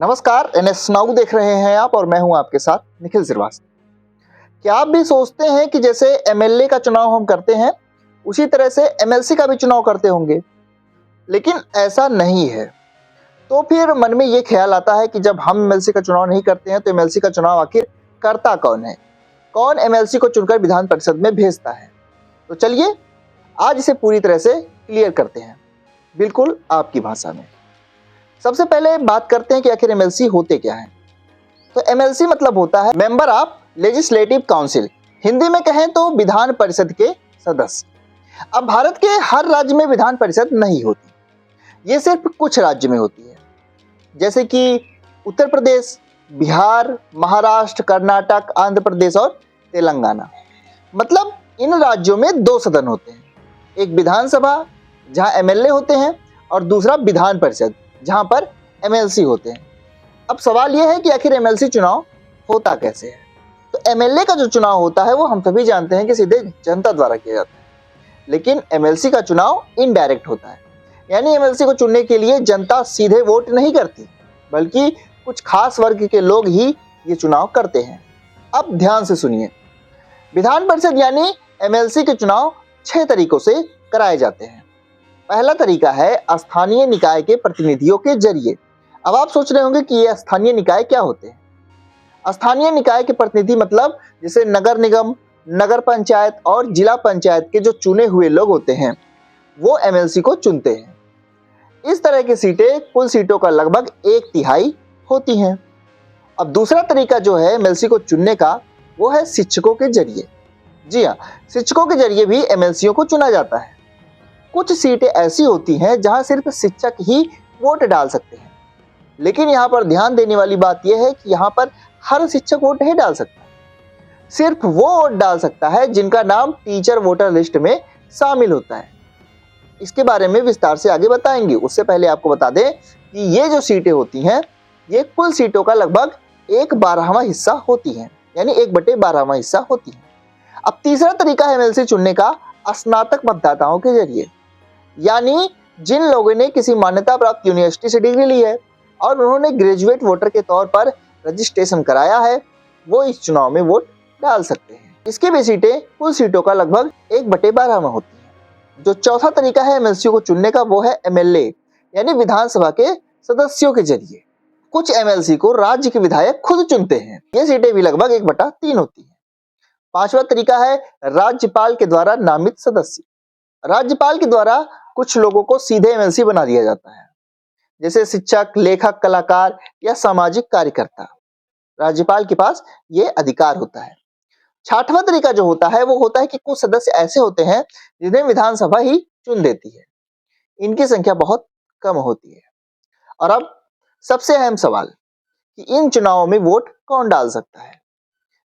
नमस्कार, NS now देख रहे हैं आप और मैं हूं आपके साथ निखिल श्रीवास्तव। क्या आप भी सोचते हैं कि जैसे एमएलए का चुनाव हम करते हैं उसी तरह से एमएलसी का भी चुनाव करते होंगे, लेकिन ऐसा नहीं है। तो फिर मन में ये ख्याल आता है कि जब हम एमएलसी का चुनाव नहीं करते हैं तो एमएलसी का चुनाव आखिर करता कौन है, कौन एमएलसी को चुनकर विधान परिषद में भेजता है। तो चलिए आज इसे पूरी तरह से क्लियर करते हैं, बिल्कुल आपकी भाषा में। सबसे पहले बात करते हैं कि आखिर एमएलसी होते क्या है। तो एमएलसी मतलब होता है member of legislative council, Hindi में कहें तो विधान परिषद के सदस्य। अब भारत के हर राज्य में विधान परिषद नहीं होती, ये सिर्फ कुछ राज्य में होती है, जैसे कि उत्तर प्रदेश, बिहार, महाराष्ट्र, कर्नाटक, आंध्र प्रदेश और तेलंगाना। मतलब इन राज्यों में दो सदन होते हैं, एक विधानसभा जहां एमएलए होते हैं और दूसरा विधान परिषद जहां पर एमएलसी होते हैं। अब सवाल यह है कि आखिर एमएलसी चुनाव होता कैसे है। तो एमएलए का जो चुनाव होता है वो हम सभी जानते हैं कि सीधे जनता द्वारा किया जाता है, लेकिन एमएलसी का चुनाव इनडायरेक्ट होता है। यानी एमएलसी को चुनने के लिए जनता सीधे वोट नहीं करती, बल्कि कुछ खास वर्ग के लोग ही ये चुनाव करते हैं। अब ध्यान से सुनिए, विधान परिषद यानी एमएलसी के चुनाव 6 तरीकों से कराए जाते हैं। पहला तरीका है स्थानीय निकाय के प्रतिनिधियों के जरिए। अब आप सोच रहे होंगे कि ये स्थानीय निकाय क्या होते हैं। स्थानीय निकाय के प्रतिनिधि मतलब जैसे नगर निगम, नगर पंचायत और जिला पंचायत के जो चुने हुए लोग होते हैं वो एमएलसी को चुनते हैं। इस तरह की सीटें कुल सीटों का लगभग 1/3 होती हैं। अब दूसरा तरीका जो है एमएलसी को चुनने का वो है शिक्षकों के जरिए। जी हाँ, शिक्षकों के जरिए भी एमएलसीओ को चुना जाता है। कुछ सीटें ऐसी होती हैं जहां सिर्फ शिक्षक ही वोट डाल सकते हैं, लेकिन यहाँ पर ध्यान देने वाली बात यह है कि यहाँ पर हर शिक्षक वोट नहीं डाल सकता, सिर्फ वो वोट डाल सकता है जिनका नाम टीचर वोटर लिस्ट में शामिल होता है। इसके बारे में विस्तार से आगे बताएंगे, उससे पहले आपको बता दें कि ये जो सीटें होती हैं ये कुल सीटों का लगभग 1/12वां हिस्सा होती हैं, यानी 1/12वां हिस्सा होती है। अब तीसरा तरीका है एमएलसी चुनने का स्नातक मतदाताओं के जरिए, यानी जिन लोगों ने किसी मान्यता प्राप्त यूनिवर्सिटी से डिग्री ली है और उन्होंने ग्रेजुएट वोटर के तौर पर रजिस्ट्रेशन कराया है, वो इस चुनाव में वोट डाल सकते हैं। इसकी भी सीटें कुल सीटों का लगभग 1/12वां होती है। जो चौथा तरीका है एमएलसी को चुनने का वो है एमएलए, यानी विधानसभा के सदस्यों के जरिए। कुछ एमएलसी को राज्य के विधायक खुद चुनते हैं, ये सीटें भी लगभग 1/3 होती है। पांचवा तरीका है राज्यपाल के द्वारा नामित सदस्य। राज्यपाल के द्वारा कुछ लोगों को सीधे एमएलसी बना दिया जाता है, जैसे शिक्षक, लेखक, कलाकार या सामाजिक कार्यकर्ता। राज्यपाल के पास ये अधिकार होता है। छठवां तरीका जो होता है वो होता है कि कुछ सदस्य ऐसे होते हैं जिन्हें विधानसभा ही चुन देती है, इनकी संख्या बहुत कम होती है। और अब सबसे अहम सवाल कि इन चुनावों में वोट कौन डाल सकता है।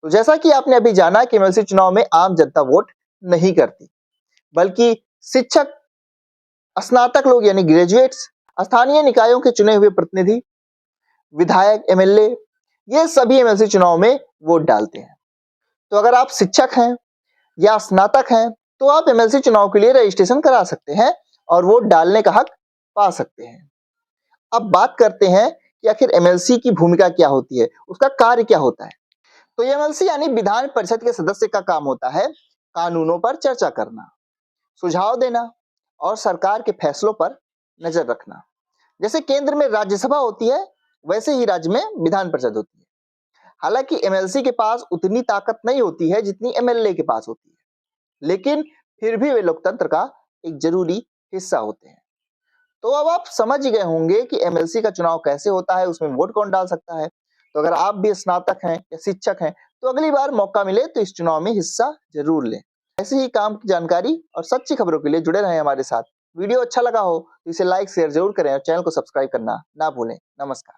तो जैसा कि आपने अभी जाना कि एमएलसी चुनाव में आम जनता वोट नहीं करती, बल्कि शिक्षक, स्नातक लोग यानी ग्रेजुएट्स, स्थानीय निकायों के चुने हुए प्रतिनिधि, विधायक, एमएलए, ये सभी एमएलसी चुनाव में वोट डालते हैं। तो अगर आप शिक्षक हैं या स्नातक हैं तो आप एमएलसी चुनाव के लिए रजिस्ट्रेशन करा सकते हैं और वोट डालने का हक पा सकते हैं। अब बात करते हैं कि आखिर एमएलसी की भूमिका क्या होती है, उसका कार्य क्या होता है। तो एमएलसी यानी विधान परिषद के सदस्य का काम होता है कानूनों पर चर्चा करना, सुझाव देना और सरकार के फैसलों पर नजर रखना। जैसे केंद्र में राज्यसभा होती है वैसे ही राज्य में विधान परिषद होती है। हालांकि एमएलसी के पास उतनी ताकत नहीं होती है जितनी एमएलए के पास होती है, लेकिन फिर भी वे लोकतंत्र का एक जरूरी हिस्सा होते हैं। तो अब आप समझ गए होंगे कि एमएलसी का चुनाव कैसे होता है, उसमें वोट कौन डाल सकता है। तो अगर आप भी स्नातक हैं या शिक्षक हैं तो अगली बार मौका मिले तो इस चुनाव में हिस्सा जरूर लें। ऐसे ही काम की जानकारी और सच्ची खबरों के लिए जुड़े रहें हमारे साथ। वीडियो अच्छा लगा हो तो इसे लाइक शेयर जरूर करें और चैनल को सब्सक्राइब करना ना भूलें। नमस्कार।